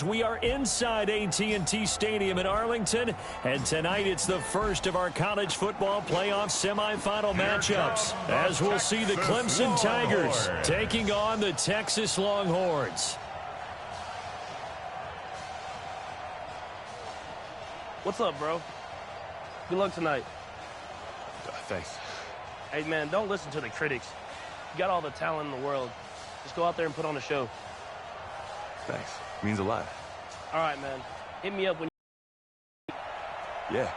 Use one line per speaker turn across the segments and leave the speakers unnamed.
We are inside AT&T Stadium in Arlington, and tonight it's the first of our college football playoff semifinal matchups, as we'll see the Clemson Tigers taking on the Texas Longhorns.
What's up, bro? Good luck tonight.
Thanks.
Hey, man, don't listen to the critics. You got all the talent in the world. Just go out there and put on a show.
Thanks. Means a lot.
All right, man. Hit me up when you...
Yeah.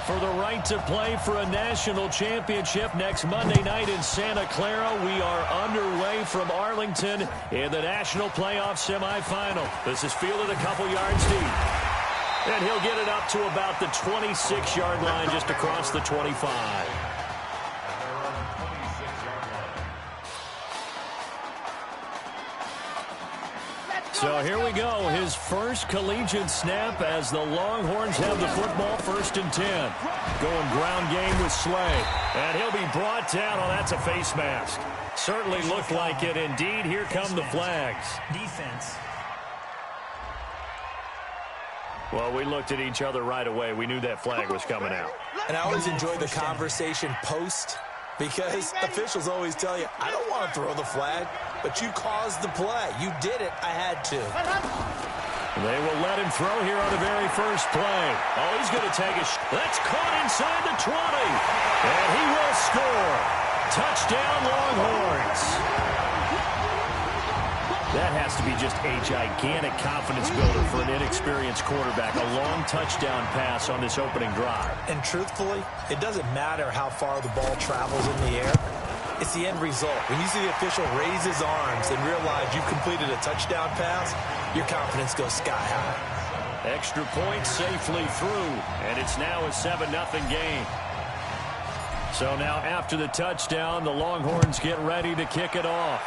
For the right to play for a national championship next Monday night in Santa Clara, we are underway from Arlington in the national playoff semifinal. This is fielded a couple yards deep. And he'll get it up to about the 26-yard line just across the 25. So here we go, his first collegiate snap as the Longhorns have the football, 1st and 10. Going ground game with Slay. And he'll be brought down. Oh, that's a face mask. Certainly looked like it. Indeed, here come the flags.
Defense.
Well, we looked at each other right away. We knew that flag was coming out.
And I always enjoy the conversation post, because officials always tell you, I don't want to throw the flag, but you caused the play. You did it. I had to.
They will let him throw here on the very first play. Oh, he's going to take a That's caught inside the 20. And he will score. Touchdown, Longhorns. That has to be just a gigantic confidence builder for an inexperienced quarterback. A long touchdown pass on this opening drive.
And truthfully, it doesn't matter how far the ball travels in the air. It's the end result. When you see the official raise his arms and realize you've completed a touchdown pass, your confidence goes sky high.
Extra point safely through, and it's now a 7-0 game. So now after the touchdown, the Longhorns get ready to kick it off.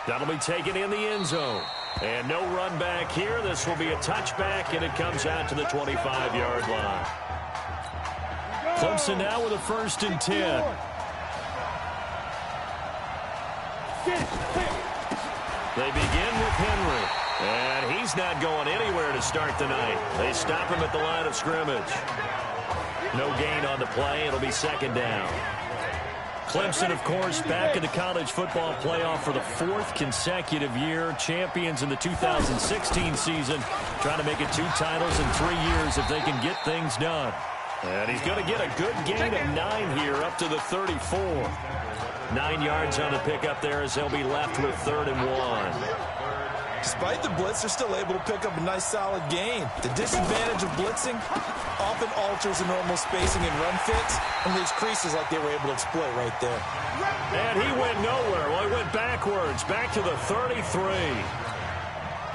That'll be taken in the end zone. And no run back here. This will be a touchback, and it comes out to the 25-yard line. Clemson now with a 1st and 10. They begin with Henry. And he's not going anywhere to start the night. They stop him at the line of scrimmage. No gain on the play. It'll be 2nd down. Clemson, of course, back in the college football playoff for the 4th consecutive year. Champions in the 2016 season. Trying to make it 2 titles in 3 years if they can get things done. And he's going to get a good gain of 9 here up to the 34. 9 yards on the pickup there as they'll be left with 3rd and 1.
Despite the blitz, they're still able to pick up a nice, solid gain. The disadvantage of blitzing often alters the normal spacing and run fits, and leaves creases like they were able to exploit right there.
And he went nowhere. Well, he went backwards, back to the 33.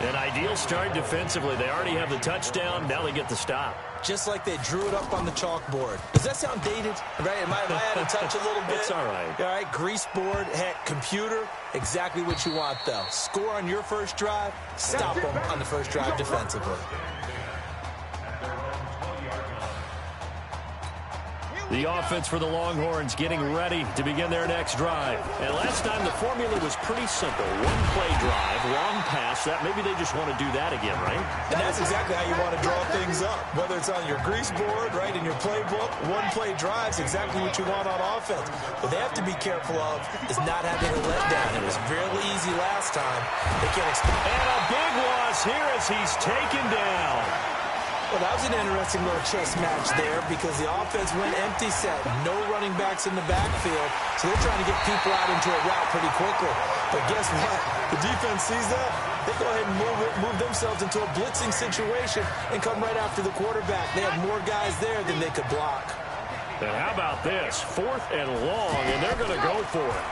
An ideal start defensively. They already have the touchdown. Now they get the stop.
Just like they drew it up on the chalkboard. Does that sound dated? Right? Am I out of touch a little bit?
It's all right.
All right, grease board, heck, computer, exactly what you want, though. Score on your first drive, stop them on the first drive defensively.
The offense for the Longhorns getting ready to begin their next drive. And last time the formula was pretty simple. 1-play drive, long pass. That maybe they just want to do that again, right?
And that's exactly how you want to draw things up. Whether it's on your grease board, right, in your playbook, 1-play drives, exactly what you want on offense. What they have to be careful of is not having a letdown. It was really easy last time. They can't expect.
And a big loss here as he's taken down.
Well, that was an interesting little chess match there because the offense went empty set. No running backs in the backfield, so they're trying to get people out into a route pretty quickly. But guess what? The defense sees that. They go ahead and move themselves into a blitzing situation and come right after the quarterback. They have more guys there than they could block.
And how about this? 4th and long, and they're going to go for it.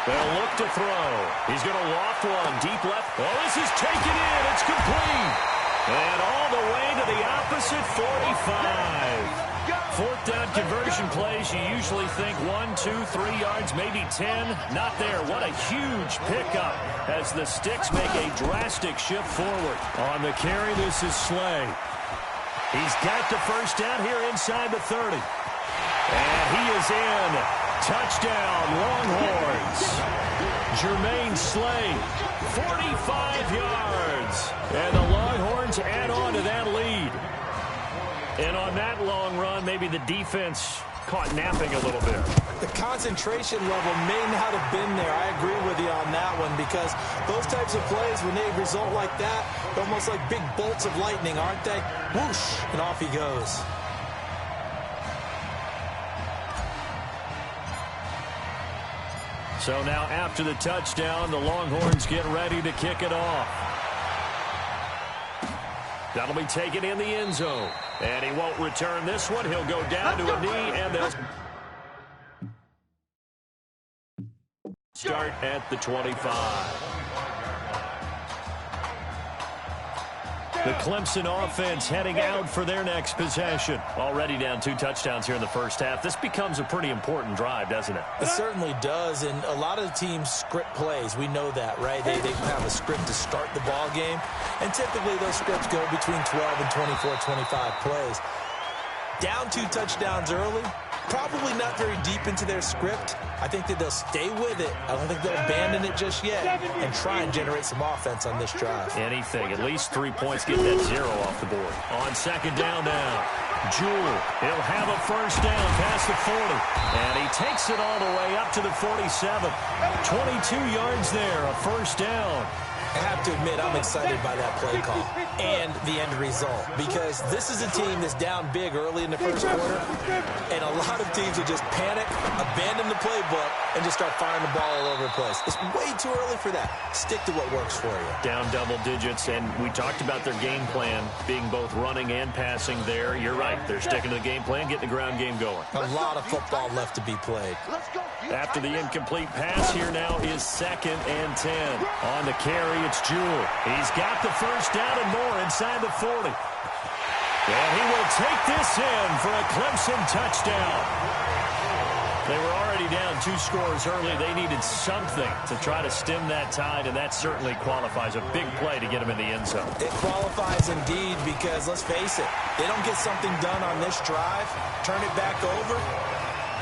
They'll look to throw. He's going to loft one deep left. Oh, this is taken in. It's complete. And all the way to the opposite 45. Fourth down conversion plays, you usually think 1, 2, 3 yards, maybe 10. Not there. What a huge pickup as the Sticks make a drastic shift forward. On the carry, this is Slay. He's got the first down here inside the 30. And he is in. Touchdown, Longhorns. Jermaine Slay, 45 yards. And the Longhorns add on to that lead. And on that long run, maybe the defense caught napping a little bit.
The concentration level may not have been there. I agree with you on that one because those types of plays, when they result like that, they're almost like big bolts of lightning, aren't they? Whoosh, and off he goes.
So now after the touchdown, the Longhorns get ready to kick it off. That'll be taken in the end zone. And he won't return this one. He'll go down to a knee, and they'll start at the 25. The Clemson offense heading out for their next possession. Already down 2 touchdowns here in the first half. This becomes a pretty important drive, doesn't it?
It certainly does, and a lot of the teams script plays. We know that, right? They have a script to start the ball game, and typically those scripts go between 12 and 24, 25 plays. Down 2 touchdowns early, probably not very deep into their script. I think that they'll stay with it. I don't think they'll abandon it just yet and try and generate some offense on this drive.
Anything. At least 3 points. Get that 0 off the board. On second down now, Jewell. He'll have a first down past the 40. And he takes it all the way up to the 47. 22 yards there, a first down.
I have to admit, I'm excited by that play call and the end result because this is a team that's down big early in the first quarter, and a lot of teams will just panic, abandon the playbook, and just start firing the ball all over the place. It's way too early for that. Stick to what works for you.
Down double digits, and we talked about their game plan being both running and passing there. You're right. They're sticking to the game plan, getting the ground game going.
A lot of football left to be played.
After the incomplete pass, here now is 2nd and 10. On the carry, it's Jewell. He's got the first down and more inside the 40. And he will take this in for a Clemson touchdown. They were already down 2 scores early. They needed something to try to stem that tide, and that certainly qualifies. A big play to get them in the end zone.
It qualifies indeed because, let's face it, they don't get something done on this drive, turn it back over,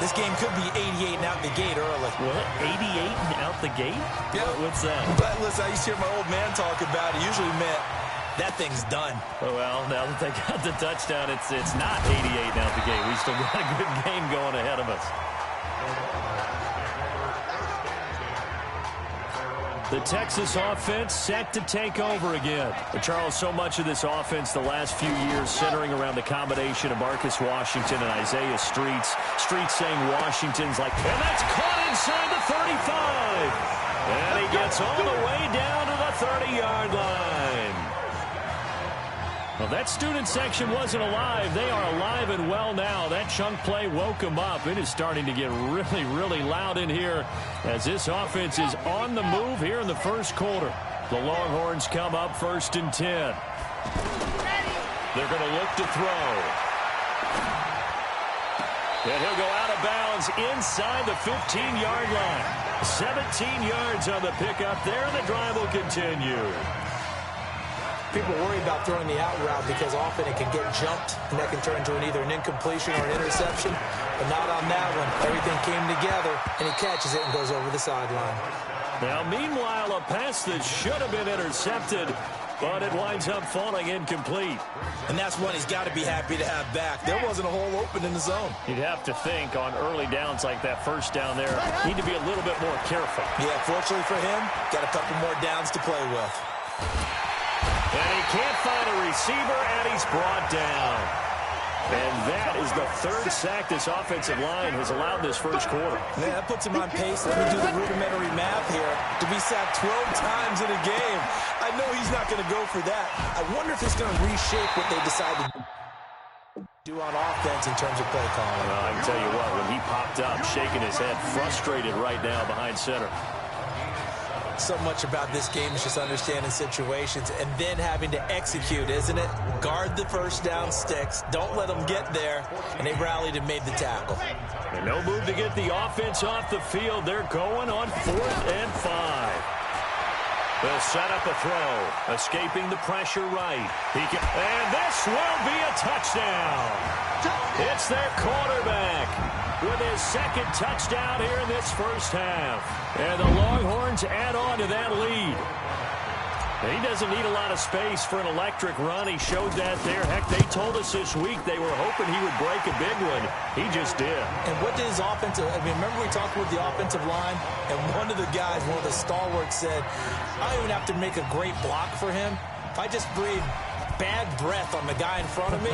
this game could be 88 and out the gate early.
What? 88 and out the gate?
Yeah.
What's that?
But listen, I used to hear my old man talk about it. Usually meant that thing's done.
Well, now that they got the touchdown, it's not 88 and out the gate. We still got a good game going ahead of us. The Texas offense set to take over again. But Charles, so much of this offense the last few years centering around the combination of Marcus Washington and Isaiah Streets. Streets saying Washington's like, and that's caught inside the 35. And he gets all the way down to the 30-yard line. Well, that student section wasn't alive. They are alive and well now. That chunk play woke them up. It is starting to get really, really loud in here as this offense is on the move here in the first quarter. The Longhorns come up 1st and 10. They're going to look to throw. And he'll go out of bounds inside the 15-yard line. 17 yards on the pickup there, and the drive will continue.
People worry about throwing the out route because often it can get jumped, and that can turn into either an incompletion or an interception. But not on that one. Everything came together, and he catches it and goes over the sideline.
Now, meanwhile, a pass that should have been intercepted, but it winds up falling incomplete.
And that's one he's got to be happy to have back. There wasn't a hole open in the zone.
You'd have to think on early downs like that first down there, need to be a little bit more careful.
Yeah, fortunately for him, got a couple more downs to play with.
And he can't find a receiver, and he's brought down. And that is the 3rd sack this offensive line has allowed this first quarter.
Man, that puts him on pace. Let me do the rudimentary math here. To be sacked 12 times in a game. I know he's not going to go for that. I wonder if it's going to reshape what they decide to do on offense in terms of play calling.
Well, I can tell you what, when he popped up, shaking his head, frustrated right now behind center.
So much about this game is just understanding situations and then having to execute, isn't it? Guard the first down sticks. Don't let them get there. And they rallied and made the tackle.
And no move to get the offense off the field. They're going on 4th and 5. They'll set up a throw. Escaping the pressure right. And this will be a touchdown. It's their quarterback with his second touchdown here in this first half. And the Longhorns add on to that lead. He doesn't need a lot of space for an electric run. He showed that there. Heck, they told us this week they were hoping he would break a big one. He just did.
And what did his offensive, remember we talked about the offensive line? And one of the guys, one of the stalwarts said, I don't even have to make a great block for him. If I just breathe bad breath on the guy in front of me,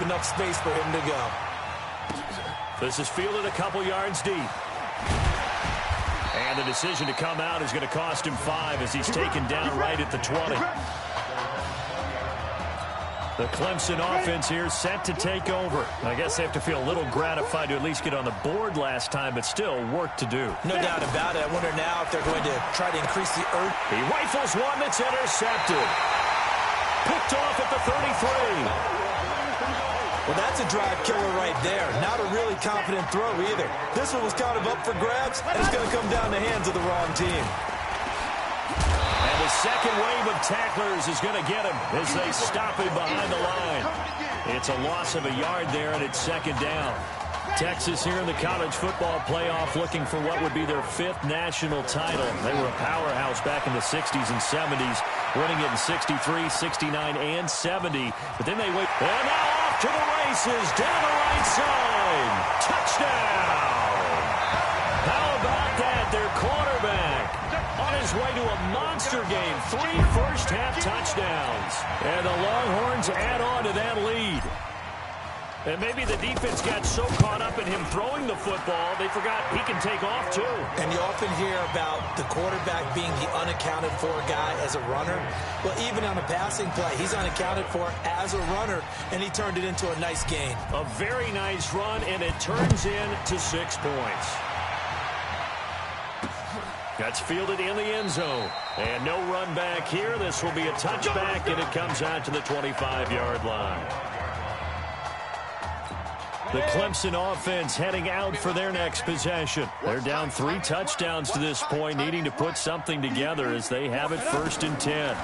enough space for him to go.
This is fielded a couple yards deep. And the decision to come out is going to cost him 5 as he's taken down right at the 20. The Clemson offense here set to take over. I guess they have to feel a little gratified to at least get on the board last time, but still work to do.
No doubt about it. I wonder now if they're going to try to increase the urgency.
He rifles one that's intercepted. Picked off at the 33.
Well, that's a drive killer right there. Not a really confident throw either. This one was kind of up for grabs, and it's going to come down the hands of the wrong team.
And the second wave of tacklers is going to get him as they stop him behind the line. It's a loss of a yard there, and it's second down. Texas here in the college football playoff looking for what would be their 5th national title. They were a powerhouse back in the 60s and 70s, winning it in 63, 69, and 70. But then they wait. And now off to the races, down the right side. Touchdown! How about that? Their quarterback on his way to a monster game. 3 first-half touchdowns. And the Longhorns add on to that lead. And maybe the defense got so caught up in him throwing the football, they forgot he can take off too.
And you often hear about the quarterback being the unaccounted for guy as a runner. Well, even on a passing play, he's unaccounted for as a runner, and he turned it into a nice gain.
A very nice run, and it turns into 6 points. That's fielded in the end zone. And no run back here. This will be a touchback, and it comes out to the 25-yard line. The Clemson offense heading out for their next possession. They're down 3 touchdowns to this point, needing to put something together as they have it 1st and 10.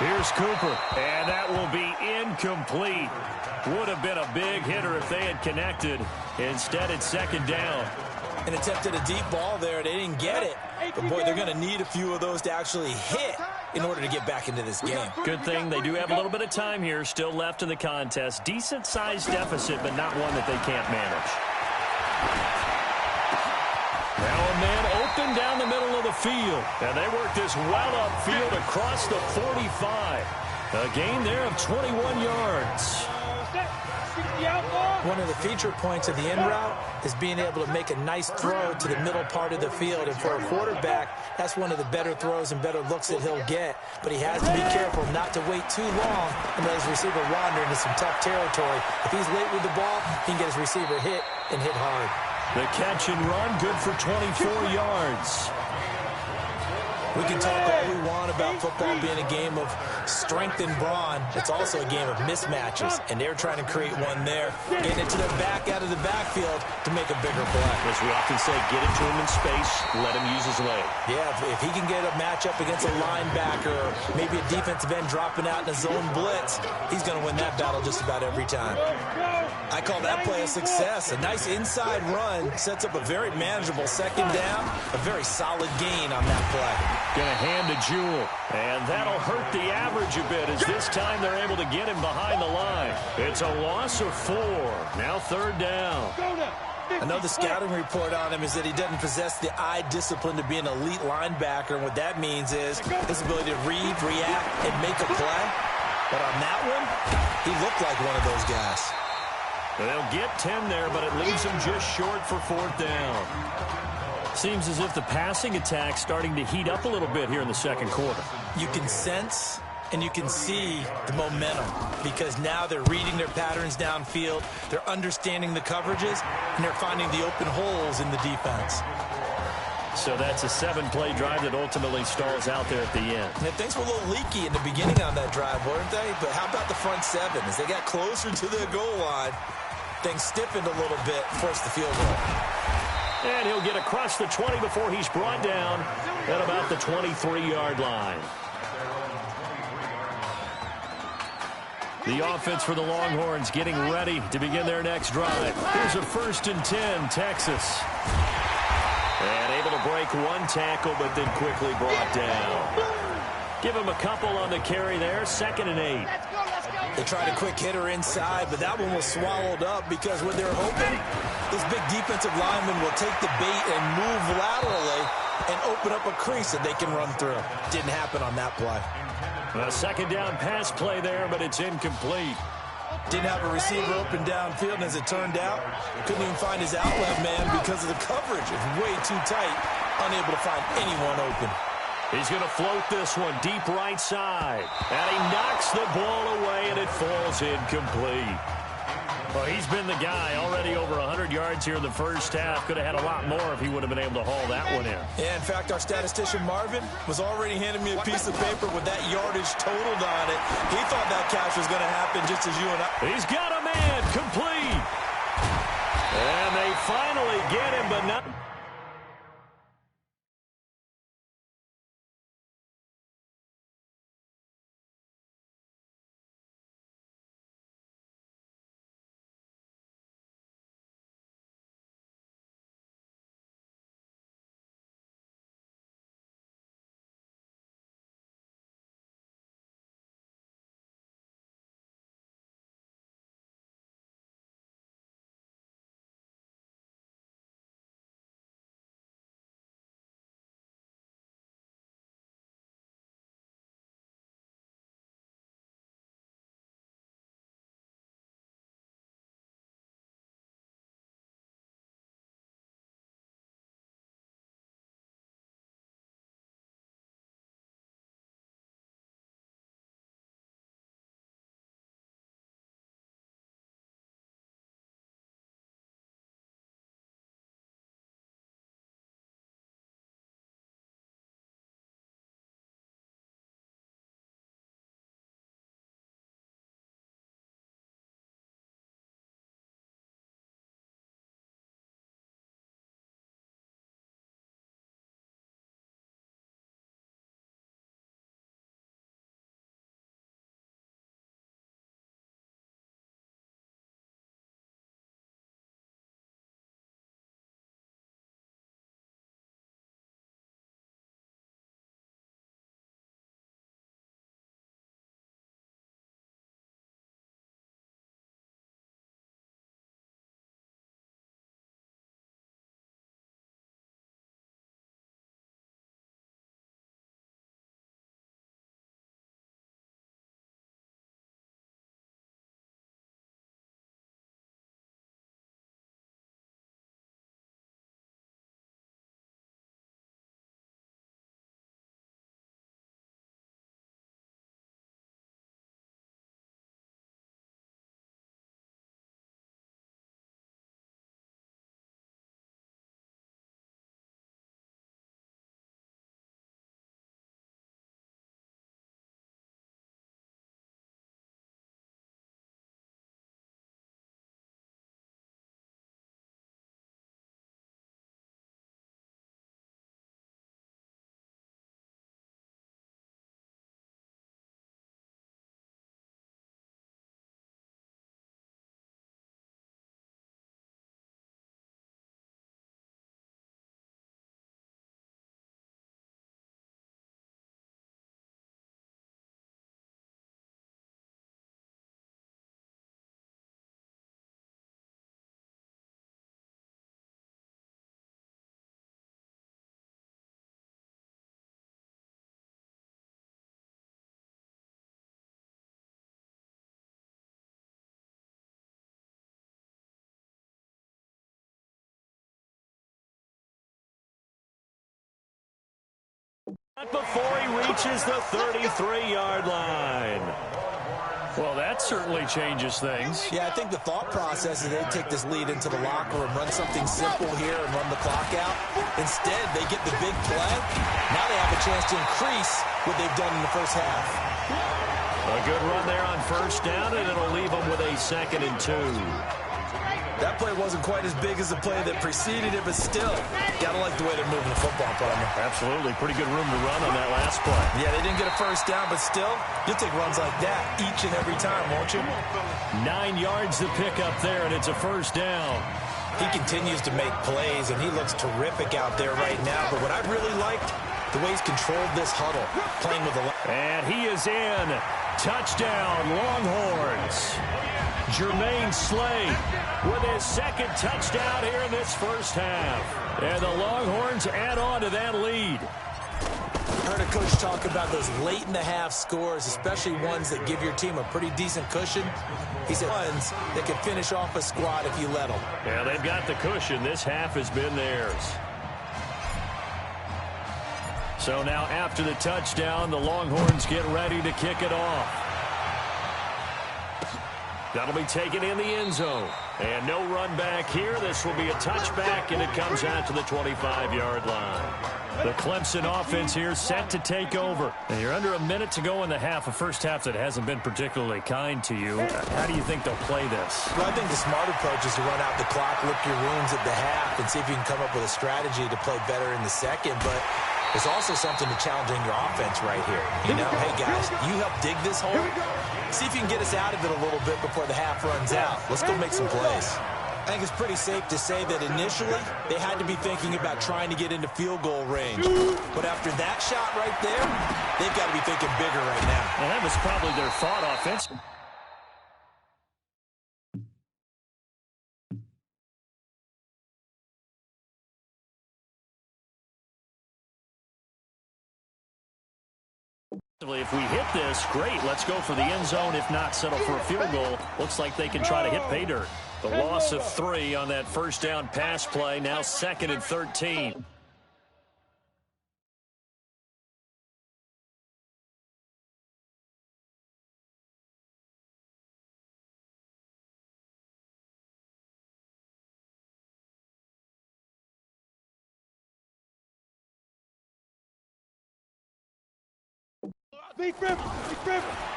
Here's Cooper, and that will be incomplete. Would have been a big hitter if they had connected. Instead, it's 2nd down.
And attempted a deep ball there. They didn't get it. But, boy, they're going to need a few of those to actually hit in order to get back into this game.
Good thing they do have a little bit of time here still left in the contest. Decent-sized deficit, but not one that they can't manage. Now a man open down the middle of the field. And they work this well upfield across the 45. A gain there of 21 yards.
One of the feature points of the in route is being able to make a nice throw to the middle part of the field. And for a quarterback, that's one of the better throws and better looks that he'll get. But he has to be careful not to wait too long and let his receiver wander into some tough territory. If he's late with the ball, he can get his receiver hit and hit hard.
The catch and run, good for 24 yards.
We can talk all we want about football being a game of strength and brawn. It's also a game of mismatches, and they're trying to create one there, getting it to their back out of the backfield to make a bigger play.
As we often say, get it to him in space, let him use his leg.
Yeah, if he can get a matchup against a linebacker or maybe a defensive end dropping out in a zone blitz, he's going to win that battle just about every time. I call that play a success. A nice inside run sets up a very manageable 2nd down, a very solid gain on that play.
Going to hand to Jewell, and that'll hurt the average a bit as this time they're able to get him behind the line. It's a loss of 4. Now 3rd down.
I know the scouting report on him is that he doesn't possess the eye discipline to be an elite linebacker, and what that means is his ability to read, react, and make a play. But on that one, he looked like one of those guys.
They'll get 10 there, but it leaves them just short for 4th down. Seems as if the passing attack's starting to heat up a little bit here in the 2nd quarter.
You can sense and you can see the momentum because now they're reading their patterns downfield, they're understanding the coverages, and they're finding the open holes in the defense.
So that's a 7-play drive that ultimately stalls out there at the end.
And things were a little leaky in the beginning on that drive, weren't they? But how about the front 7? As they got closer to the goal line, things stiffened a little bit, forced the field goal.
And he'll get across the 20 before he's brought down at about the 23-yard line. The offense for the Longhorns getting ready to begin their next drive. Here's a 1st and 10, Texas. And able to break one tackle, but then quickly brought down. Give him a couple on the carry there, 2nd and 8.
They tried a quick hitter inside, but that one was swallowed up because when they're open, this big defensive lineman will take the bait and move laterally and open up a crease that they can run through. Didn't happen on that play.
A 2nd down pass play there, but it's incomplete.
Didn't have a receiver open downfield, and as it turned out, couldn't even find his outlet man because of the coverage. It's way too tight, unable to find anyone open.
He's going to float this one deep right side. And he knocks the ball away, and it falls incomplete. Well, he's been the guy already over 100 yards here in the first half. Could have had a lot more if he would have been able to haul that one in.
Yeah, in fact, our statistician Marvin was already handing me a piece of paper with that yardage totaled on it. He thought that catch was going to happen just as you and I.
He's got a man complete. And they finally get him, but not. Before he reaches the 33-yard line. Well, that certainly changes things.
Yeah, I think the thought process is they take this lead into the locker room, run something simple here and run the clock out. Instead, they get the big play. Now they have a chance to increase what they've done in the first half.
A good run there on first down, and it'll leave them with a 2nd and 2.
That play wasn't quite as big as the play that preceded it, but still, gotta like the way they're moving the football, partner.
Absolutely. Pretty good room to run on that last play.
Yeah, they didn't get a first down, but still, you'll take runs like that each and every time, won't you?
9 yards to pick up there, and it's a first down.
He continues to make plays, and he looks terrific out there right now. But what I really liked, the way he's controlled this huddle, playing with the...
And he is in. Touchdown, Longhorns. Jermaine Slade with his 2nd touchdown here in this first half. And the Longhorns add on to that lead.
I heard a coach talk about those late-in-the-half scores, especially ones that give your team a pretty decent cushion. He said ones that can finish off a squad if you let them.
Yeah, they've got the cushion. This half has been theirs. So now after the touchdown, the Longhorns get ready to kick it off. That'll be taken in the end zone. And no run back here. This will be a touchback, and it comes out to the 25-yard line. The Clemson offense here set to take over. And you're under a minute to go in the half, a first half that hasn't been particularly kind to you. How do you think they'll play this?
Well, I think the smart approach is to run out the clock, lick your wounds at the half, and see if you can come up with a strategy to play better in the second. But there's also something to challenging your offense right here. You know, hey, guys, you help dig this hole. See if you can get us out of it a little bit before the half runs out. Let's go make some plays. I think it's pretty safe to say that initially they had to be thinking about trying to get into field goal range. But after that shot right there, they've got to be thinking bigger right now.
And that was probably their thought offense. If we hit this, great. Let's go for the end zone. If not, settle for a field goal. Looks like they can try to hit pay dirt. The loss of 3 on that first down pass play. Now 2nd and 13.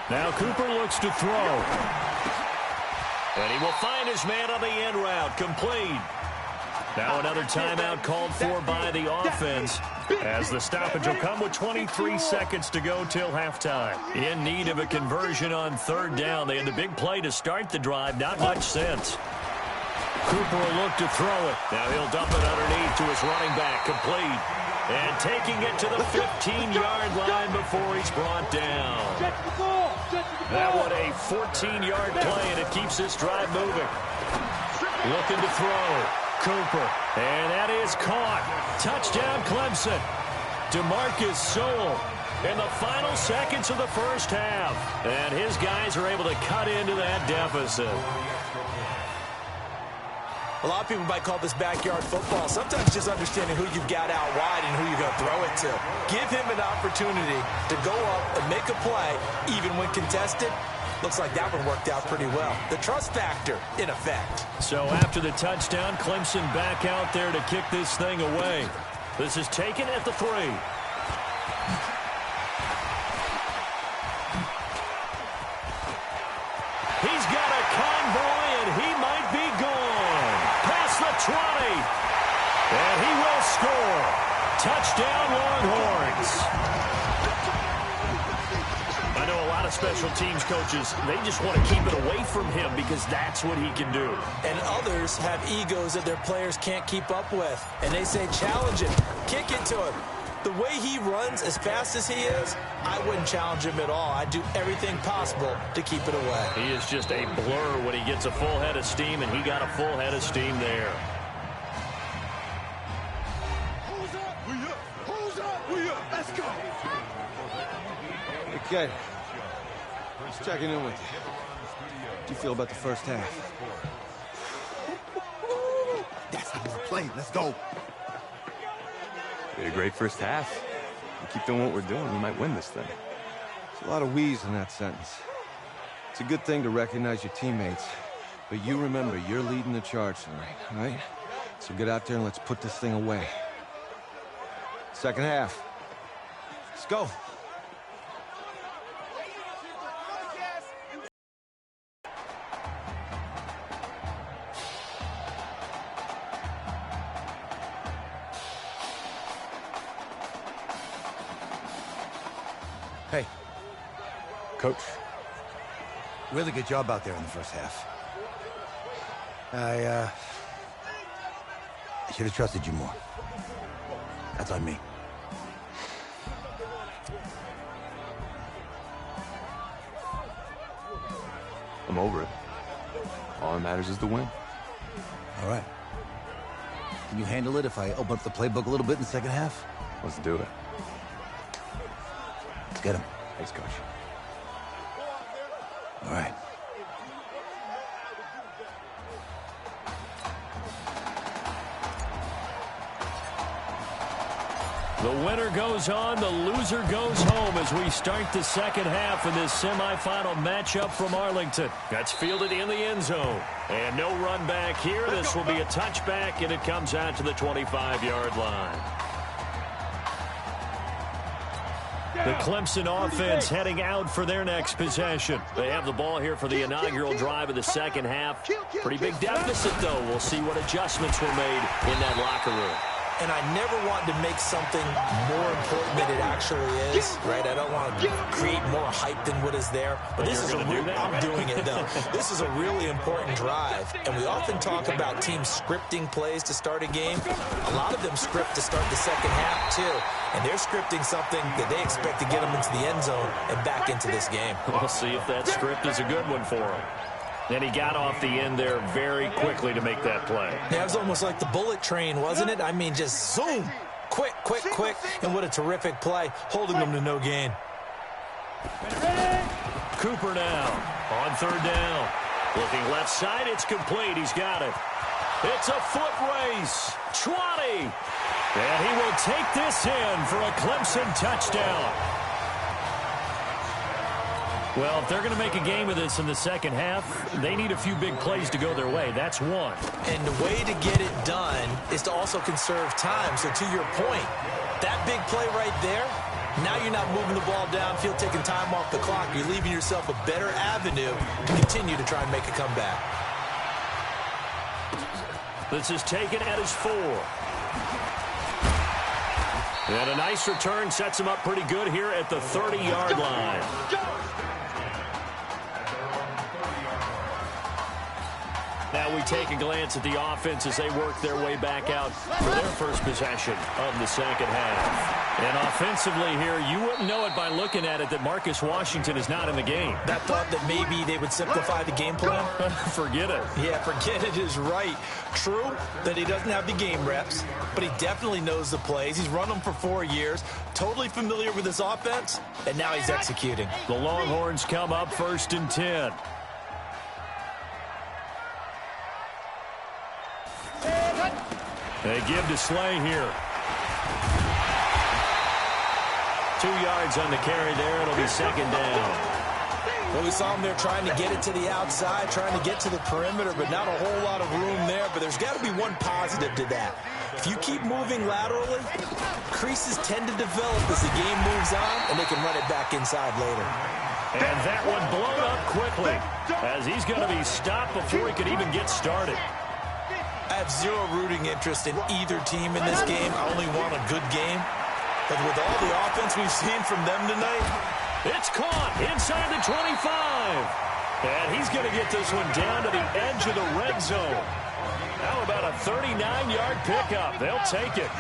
Now Cooper looks to throw. And he will find his man on the end route. Complete. Now another timeout called for by the offense, as the stoppage will come with 23 seconds to go till halftime. In need of a conversion on 3rd down. They had the big play to start the drive. Not much sense. Cooper will look to throw it. Now he'll dump it underneath to his running back. Complete. And taking it to the 15-yard line before he's brought down. That one a 14-yard play, and it keeps this drive moving. Looking to throw. Cooper. And that is caught. Touchdown, Clemson. DeMarcus Sowell in the final seconds of the first half. And his guys are able to cut into that deficit.
A lot of people might call this backyard football. Sometimes just understanding who you've got out wide and who you're going to throw it to. Give him an opportunity to go up and make a play, even when contested. Looks like that one worked out pretty well. The trust factor, in effect.
So after the touchdown, Clemson back out there to kick this thing away. This is taken at the 3. He's got a convoy, and he might be gone. Past the 20. And he will score. Touchdown, Longhorns. I know a lot of special teams coaches, they just want to keep it away from him because that's what he can do.
And others have egos that their players can't keep up with. And they say, challenge him, kick it to him. The way he runs as fast as he is, I wouldn't challenge him at all. I'd do everything possible to keep it away.
He is just a blur when he gets a full head of steam, and he got a full head of steam there.
Let's go. Okay. Just checking in with you. How do you feel about the first half?
That's how we play. Let's go.
We had a great first half. We keep doing what we're doing, we might win this thing.
There's a lot of we's in that sentence. It's a good thing to recognize your teammates. But you remember, you're leading the charge tonight, all right? So get out there and let's put this thing away. Second half. Let's go.
Hey,
Coach.
really good job out there in the first half. I should have trusted you more. That's on me.
I'm over it. All that matters is the win.
All right. Can you handle it if I open up the playbook a little bit in the second half?
Let's do it.
Let's get him.
Thanks, Coach.
All right.
The winner goes on, the loser goes home as we start the second half in this semifinal matchup from Arlington. That's fielded in the end zone. And no run back here. This will be a touchback, and it comes out to the 25-yard line. The Clemson offense heading out for their next possession. They have the ball here for the inaugural drive of the second half. Pretty big deficit, though. We'll see what adjustments were made in that locker room.
And I never want to make something more important than it actually is, right? I don't want to create more hype than what is there. But this is I'm doing it, though. This is a really important drive. And we often talk about teams scripting plays to start a game. A lot of them script to start the second half, too. And they're scripting something that they expect to get them into the end zone and back into this game.
We'll see if that script is a good one for them. And he got off the end there very quickly to make that play.
Yeah, it was almost like the bullet train, wasn't it? I mean, just zoom. Quick, quick, quick. And what a terrific play, holding them to no gain.
Cooper now on third down. Looking left side, it's complete. He's got it. It's a foot race. 20. And he will take this in for a Clemson touchdown. Well, if they're going to make a game of this in the second half, they need a few big plays to go their way. That's one.
And the way to get it done is to also conserve time. So to your point, that big play right there, now you're not moving the ball downfield, taking time off the clock. You're leaving yourself a better avenue to continue to try and make a comeback.
This is taken at his 4. And a nice return sets him up pretty good here at the 30-yard line. Now we take a glance at the offense as they work their way back out for their first possession of the second half. And offensively here, you wouldn't know it by looking at it that Marcus Washington is not in the game.
That thought that maybe they would simplify the game plan?
Forget it.
Yeah, forget it is right. True that he doesn't have the game reps, but he definitely knows the plays. He's run them for 4 years, totally familiar with his offense, and now he's executing.
The Longhorns come up 1st and 10. They give to Slay here. 2 yards on the carry there. It'll be second down.
Well, we saw him there trying to get it to the outside, trying to get to the perimeter, but not a whole lot of room there. But there's got to be one positive to that. If you keep moving laterally, creases tend to develop as the game moves on, and they can run it back inside later.
And that one blown up quickly as he's going to be stopped before he could even get started.
I have zero rooting interest in either team in this game. I only want a good game. But with all the offense we've seen from them tonight,
it's caught inside the 25. And he's going to get this one down to the edge of the red zone. How about a 39-yard pickup? They'll take it.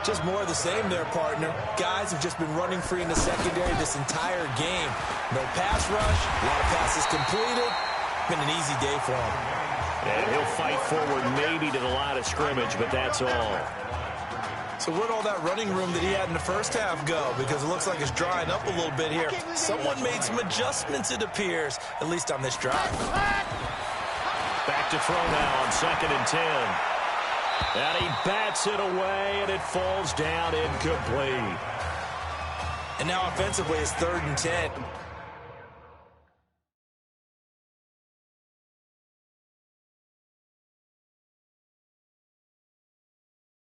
Just more of the same there, partner. Guys have just been running free in the secondary this entire game. No pass rush, a lot of passes completed. Been an easy day for him.
And he'll fight forward maybe to the line of scrimmage, but that's all.
So where'd all that running room that he had in the first half go? Because it looks like it's drying up a little bit here. Someone made some adjustments, it appears, at least on this drive.
Back to throw now on 2nd and 10. And he bats it away, and it falls down incomplete.
And now offensively it's 3rd and 10.